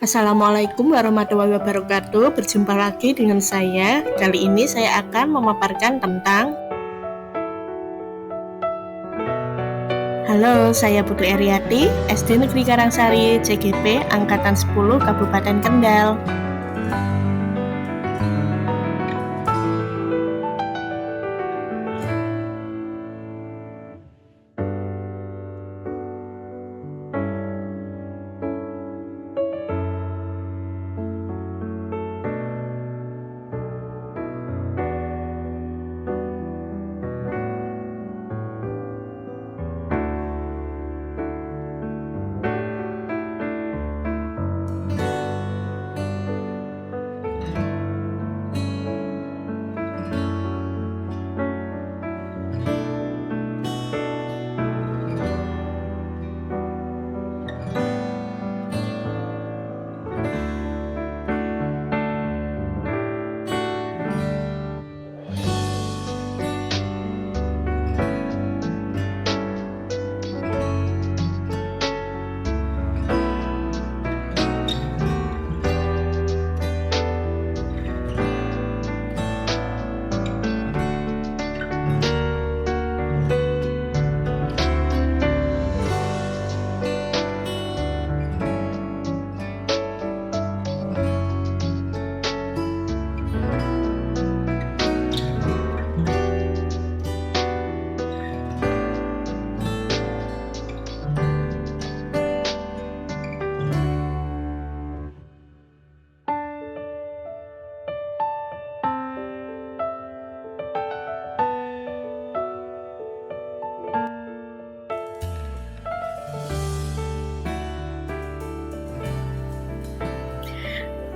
Assalamualaikum warahmatullahi wabarakatuh. Berjumpa lagi dengan saya. Kali ini saya akan memaparkan tentang Halo, saya Putri Eriati, SD Negeri Karangsari, CGP, Angkatan 10, Kabupaten Kendal.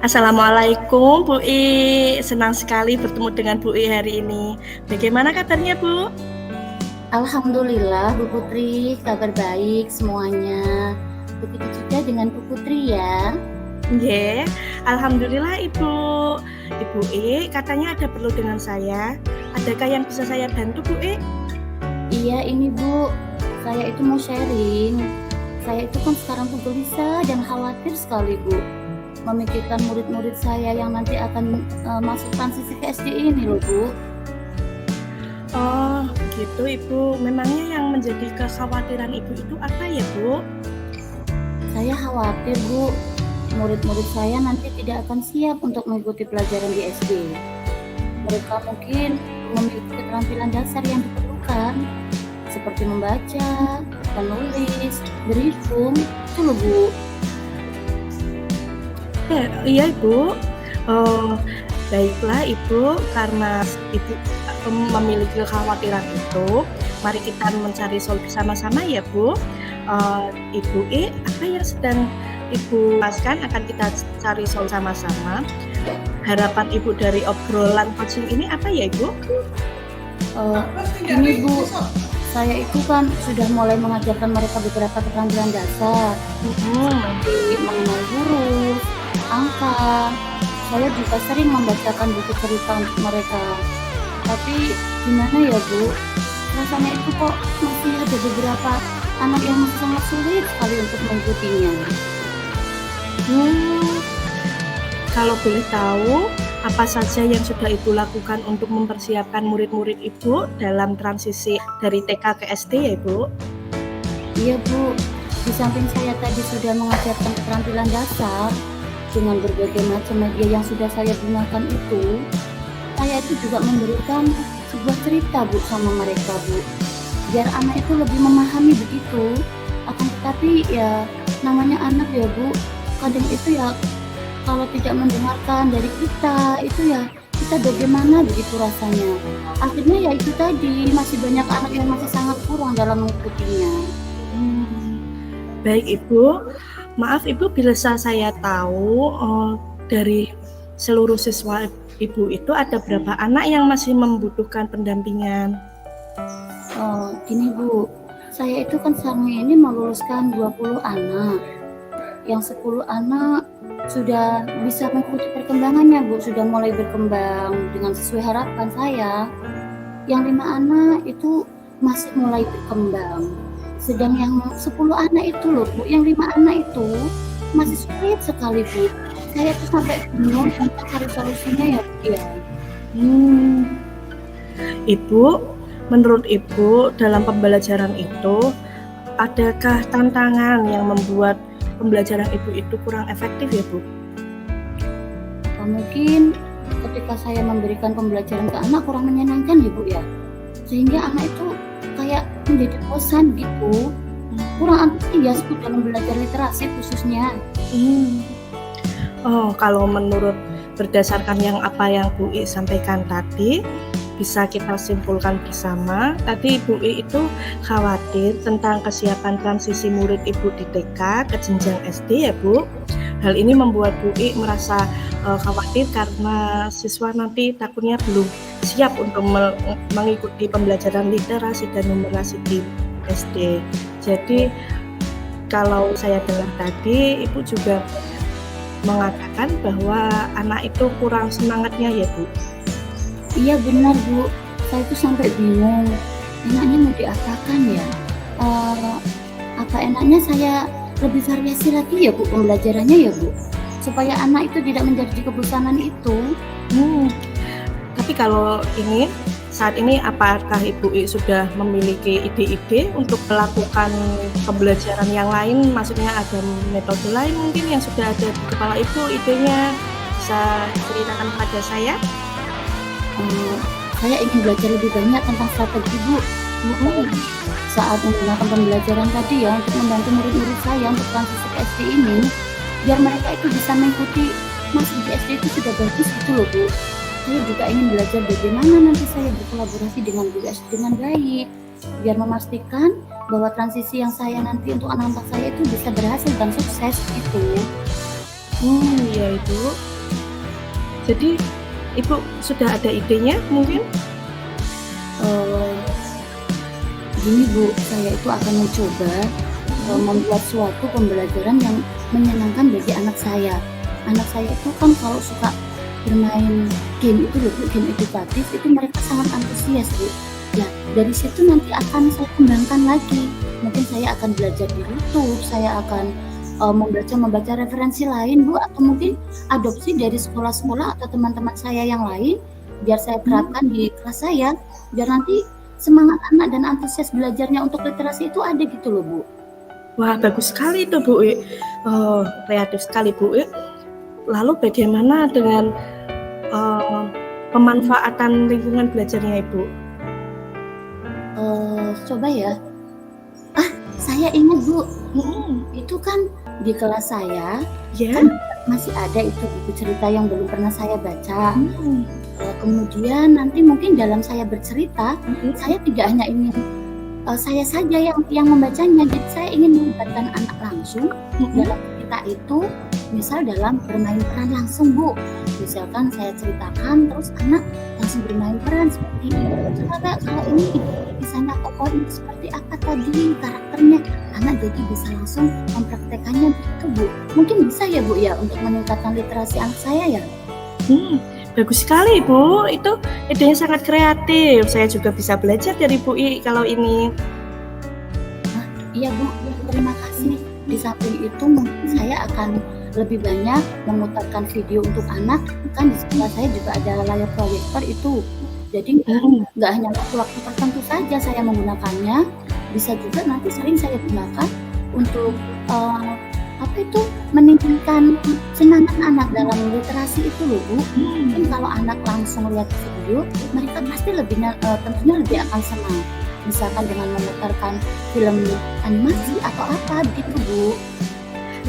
Assalamualaikum Bu I, senang sekali bertemu dengan Bu I hari ini. Bagaimana kabarnya Bu? Alhamdulillah Bu Putri, kabar baik semuanya. Begitu juga dengan Bu Putri ya. Nggih, alhamdulillah Ibu. Ibu I, katanya ada perlu dengan saya. Adakah yang bisa saya bantu Bu I? Iya ini Bu, saya itu mau sharing. Saya itu kan sekarang tuh gelisah dan khawatir sekali Bu, memikirkan murid-murid saya yang nanti akan masuk transisi ke SD ini loh Bu. Oh, gitu Ibu. Memangnya yang menjadi kekhawatiran Ibu itu apa ya Bu? Saya khawatir Bu, murid-murid saya nanti tidak akan siap untuk mengikuti pelajaran di SD. Mereka mungkin memiliki keterampilan dasar yang diperlukan, seperti membaca, menulis, berhitung, itu loh Bu. Iya Ibu. Baiklah Ibu, karena Ibu memiliki kekhawatiran itu, mari kita mencari solusi bersama-sama ya Bu. Ibu I, apa yang sedang Ibu jelaskan akan kita cari solusi sama-sama. Harapan Ibu dari obrolan coaching ini apa ya Ibu? Ini Bu, saya itu kan sudah mulai mengajarkan mereka beberapa keterampilan dasar, seperti mengenal huruf, angka. Saya juga sering membacakan buku cerita untuk mereka. Tapi gimana ya Bu, rasanya itu kok masih ada beberapa anak yang masih sangat sulit sekali untuk mengikutinya. Kalau boleh tahu, apa saja yang sudah Ibu lakukan untuk mempersiapkan murid-murid Ibu dalam transisi dari TK ke SD ya Ibu? Iya Bu, di samping saya tadi sudah mengajarkan keterampilan dasar dengan berbagai macam media yang sudah saya gunakan itu, saya itu juga memberikan sebuah cerita Bu sama mereka Bu, biar anak itu lebih memahami begitu. Akan tetapi ya namanya anak ya Bu, kadang itu ya kalau tidak mendengarkan dari kita itu ya kita bagaimana begitu rasanya. Akhirnya ya itu tadi, masih banyak anak yang masih sangat kurang dalam mengikutinya. Baik Ibu, maaf Ibu bisa saya tahu dari seluruh siswa Ibu itu ada berapa anak yang masih membutuhkan pendampingan? Gini Bu, saya itu kan sekarang ini meluluskan 20 anak. Yang 10 anak sudah bisa mengikuti perkembangannya Bu, sudah mulai berkembang dengan sesuai harapan saya. Yang 5 anak itu masih mulai berkembang. Sedang yang 10 anak itu loh Bu, yang 5 anak itu masih sulit sekali, Bu. Saya tuh sampai bingung untuk cari solusinya ya, Bu, ya. Hmm, Ibu, menurut Ibu dalam pembelajaran itu adakah tantangan yang membuat pembelajaran Ibu itu kurang efektif ya, Bu? Mungkin ketika saya memberikan pembelajaran ke anak kurang menyenangkan ya, Bu, ya. Sehingga anak itu kayak menjadi bosan gitu. Kurang antusias Bu dalam belajar literasi khususnya. Oh, kalau menurut berdasarkan apa yang Bu I sampaikan tadi, bisa kita simpulkan bersama. Tadi Bu I itu khawatir tentang kesiapan transisi murid Ibu di TK ke jenjang SD ya, Bu. Hal ini membuat Bu I merasa khawatir karena siswa nanti takutnya belum siap untuk mengikuti pembelajaran literasi dan numerasi di SD. Jadi kalau saya dengar tadi, Ibu juga mengatakan bahwa anak itu kurang semangatnya ya, Bu? Iya benar, Bu. Saya itu sampai bingung. Enaknya mau diapakan ya? Apa enaknya saya lebih variasi lagi ya, Bu, pembelajarannya ya, Bu? Supaya anak itu tidak menjadi kebosanan itu. Tapi kalau saat ini apakah Ibu I sudah memiliki ide-ide untuk melakukan pembelajaran yang lain? Maksudnya ada metode lain mungkin yang sudah ada di kepala Ibu idenya? Bisa ceritakan kepada saya? Saya ingin belajar lebih banyak tentang strategi, Bu. Saat menggunakan pembelajaran tadi ya untuk membantu murid-murid saya untuk transisi ke SD ini, biar mereka itu bisa mengikuti masuk di SD itu sudah bagus gitu loh, Bu. Saya juga ingin belajar bagaimana nanti saya berkolaborasi dengan guru SD dengan baik, biar memastikan bahwa transisi yang saya nanti untuk anak-anak saya itu bisa berhasil dan sukses gitu. Iya Ibu. Jadi Ibu sudah ada idenya mungkin? Gini Bu, saya itu akan mencoba membuat suatu pembelajaran yang menyenangkan bagi anak saya. Anak saya itu kan kalau suka bermain game itu loh Bu, game edukatif itu mereka sangat antusias Bu. Ya dari situ nanti akan saya kembangkan lagi. Mungkin saya akan belajar di YouTube, saya akan membaca referensi lain Bu, atau mungkin adopsi dari sekolah-sekolah atau teman-teman saya yang lain biar saya terapkan di kelas saya, biar nanti semangat anak dan antusias belajarnya untuk literasi itu ada gitu loh Bu. Wah bagus sekali itu Bu I. Kreatif sekali Bu I. Lalu bagaimana dengan pemanfaatan lingkungan belajarnya Ibu? Coba ya. Saya ingat Bu, itu kan di kelas saya kan masih ada itu buku cerita yang belum pernah saya baca. Kemudian nanti mungkin dalam saya bercerita, saya tidak hanya ingin saya saja yang membacanya, jadi saya ingin melibatkan anak langsung dalam cerita itu, misal dalam bermain peran langsung Bu. Misalkan saya ceritakan terus anak langsung bermain peran seperti ini. Coba kalau ini misalnya tokoh ini seperti apa tadi karakternya, anak jadi bisa langsung mempraktekannya begitu Bu. Mungkin bisa ya Bu ya untuk meningkatkan literasi anak saya ya. Bagus sekali Bu, itu idenya sangat kreatif. Saya juga bisa belajar dari Bu I kalau ini. Iya Bu, terima kasih. Di samping itu mungkin saya akan lebih banyak memutarkan video untuk anak. Kan di sekolah saya juga ada layar proyektor itu. Jadi nggak hanya waktu-waktu tertentu saja saya menggunakannya, bisa juga nanti sering saya gunakan untuk meningkatkan semangat anak dalam literasi itu loh Bu. Mungkin kalau anak langsung lihat video, mereka pasti tentunya lebih akan senang. Misalkan dengan memutarkan film animasi atau apa gitu Bu.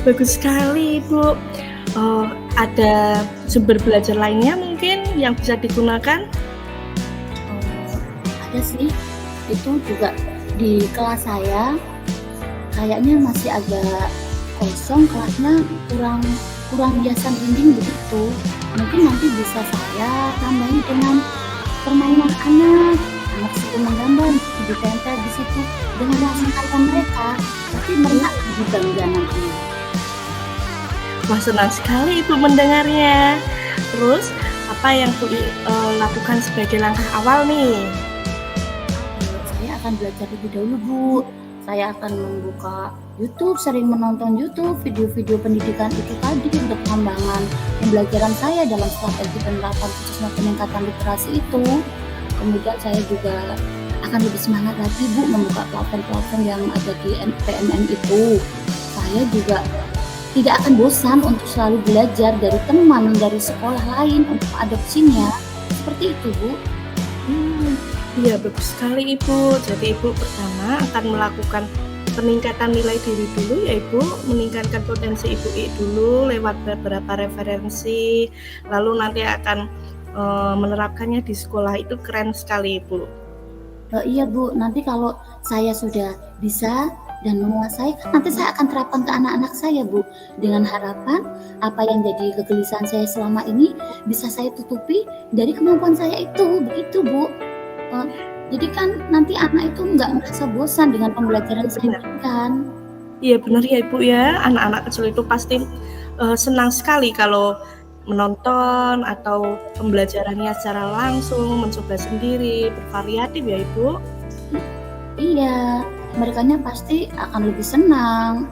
Bagus sekali Bu. Ada sumber belajar lainnya mungkin yang bisa digunakan? Ada sih, itu juga di kelas saya kayaknya masih agak kosong, kelasnya kurang hiasan dinding begitu. Mungkin nanti bisa saya tambahin dengan permainan anak suka menggambar, ditempel di situ dengan langsung kata mereka, tapi mereka lebih bangga nantinya. Wah senang sekali Ibu mendengarnya. Terus apa yang Bu lakukan sebagai langkah awal nih? Saya akan belajar lebih dahulu Bu. Saya akan membuka YouTube, sering menonton YouTube, video-video pendidikan itu tadi untuk pengembangan pembelajaran saya dalam strategi penerapan khususnya peningkatan literasi itu. Kemudian saya juga akan lebih semangat lagi Bu membuka platform-platform yang ada di PMN itu. Saya juga tidak akan bosan untuk selalu belajar dari teman, dari sekolah lain untuk adopsinya. Seperti itu Bu. Iya bagus sekali Ibu. Jadi Ibu pertama akan melakukan peningkatan nilai diri dulu, ya Ibu, meningkatkan potensi Ibu dulu lewat beberapa referensi, lalu nanti akan menerapkannya di sekolah. Itu keren sekali Ibu. Iya Bu, nanti kalau saya sudah bisa dan menguasai, nanti saya akan terapkan ke anak-anak saya Bu, dengan harapan apa yang jadi kegelisahan saya selama ini bisa saya tutupi dari kemampuan saya itu, begitu Bu. Jadi kan nanti anak itu nggak merasa bosan dengan pembelajaran saya berikan. Iya benar ya Ibu ya, anak-anak kecil itu pasti senang sekali kalau menonton atau pembelajarannya secara langsung, mencoba sendiri, bervariatif ya Ibu. Iya, merekanya pasti akan lebih senang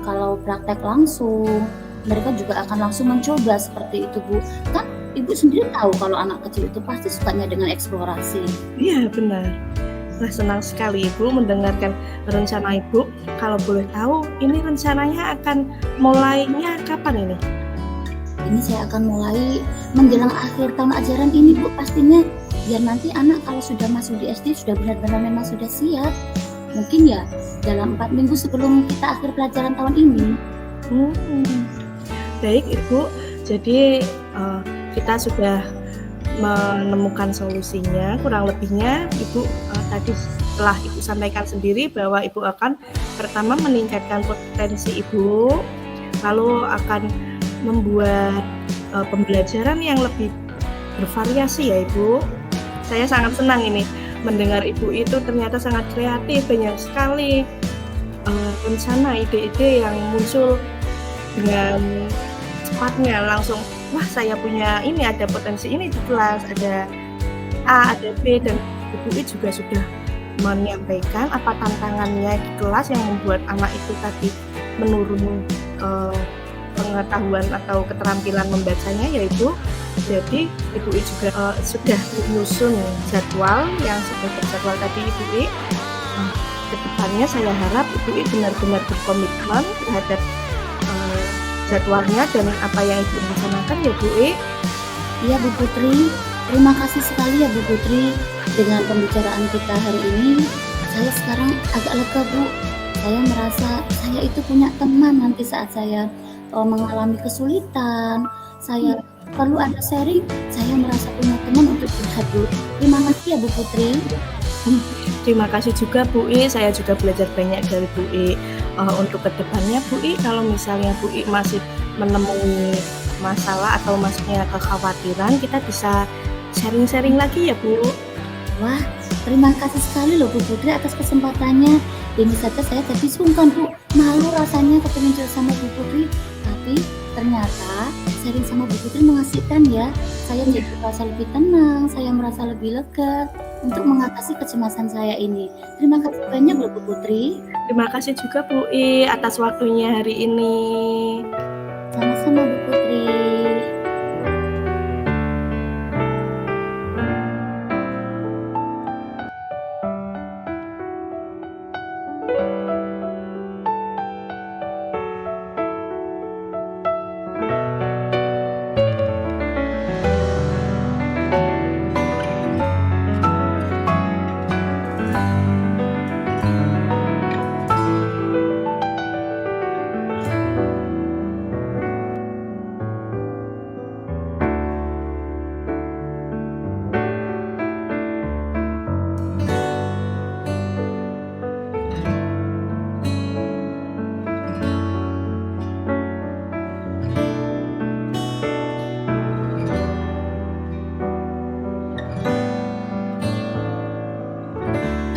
kalau praktek langsung. Mereka juga akan langsung mencoba seperti itu Bu. Kan Ibu sendiri tahu kalau anak kecil itu pasti sukanya dengan eksplorasi. Iya benar. Nah, senang sekali Ibu mendengarkan rencana Ibu. Kalau boleh tahu, ini rencananya akan mulainya kapan ini? Ini saya akan mulai menjelang akhir tahun ajaran ini Bu, pastinya biar nanti anak kalau sudah masuk di SD sudah benar-benar memang sudah siap. Mungkin ya dalam 4 minggu sebelum kita akhir pelajaran tahun ini. Baik Ibu, jadi kita sudah menemukan solusinya. Kurang lebihnya Ibu tadi setelah Ibu sampaikan sendiri bahwa Ibu akan pertama meningkatkan potensi Ibu, lalu akan membuat pembelajaran yang lebih bervariasi ya Ibu. Saya sangat senang ini mendengar Ibu itu ternyata sangat kreatif, banyak sekali rencana, ide-ide yang muncul dengan cepatnya, langsung wah saya punya ini, ada potensi ini di kelas, ada A, ada B, dan Ibu juga sudah menyampaikan apa tantangannya di kelas yang membuat anak itu tadi menurun pengetahuan atau keterampilan membacanya, yaitu jadi Ibu juga sudah menyusun jadwal yang sudah terjadwal tadi Ibu. Kedepannya saya harap Ibu benar-benar berkomitmen terhadap jadwalnya dan apa yang Ibu rencanakan ya Bu. Iya Bu Putri, terima kasih sekali ya Bu Putri. Dengan pembicaraan kita hari ini, saya sekarang agak lega Bu. Saya merasa saya itu punya teman nanti saat saya mengalami kesulitan, saya perlu ada sharing, saya merasa punya teman untuk curhat Bu. Terima kasih ya Bu Putri. Terima kasih juga Bu I, saya juga belajar banyak dari Bu I. Untuk kedepannya Bu I, kalau misalnya Bu I masih menemui masalah atau maksudnya kekhawatiran, kita bisa sharing-sharing lagi ya Bu. Wah, terima kasih sekali loh Bu Putri atas kesempatannya. Ini saja saya tadi sungkan Bu, malu rasanya ketemu sama Bu Putri, tapi ternyata sharing sama Bu Putri mengasihkan ya. Saya jadi merasa lebih tenang, saya merasa lebih lega untuk mengatasi kecemasan saya ini. Terima kasih banyak loh Bu Putri. Terima kasih juga Bu I atas waktunya hari ini. Sama-sama Bu Putri.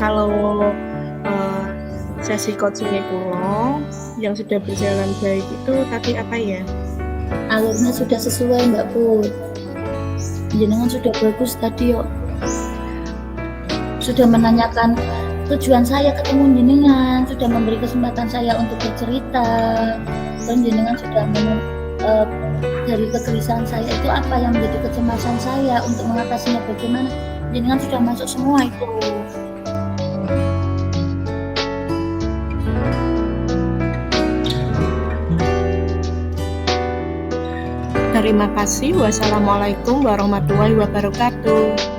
Kalau sesi coaching kulo yang sudah berjalan baik itu tadi apa ya? Alurnya sudah sesuai Mbak Put. Jenengan sudah bagus tadi yuk. Sudah menanyakan tujuan saya ketemu jenengan, sudah memberi kesempatan saya untuk bercerita, dan jenengan sudah dari kegelisahan saya itu apa yang menjadi kecemasan saya untuk mengatasinya bagaimana, jenengan sudah masuk semua itu. Terima kasih. Wassalamualaikum warahmatullahi wabarakatuh.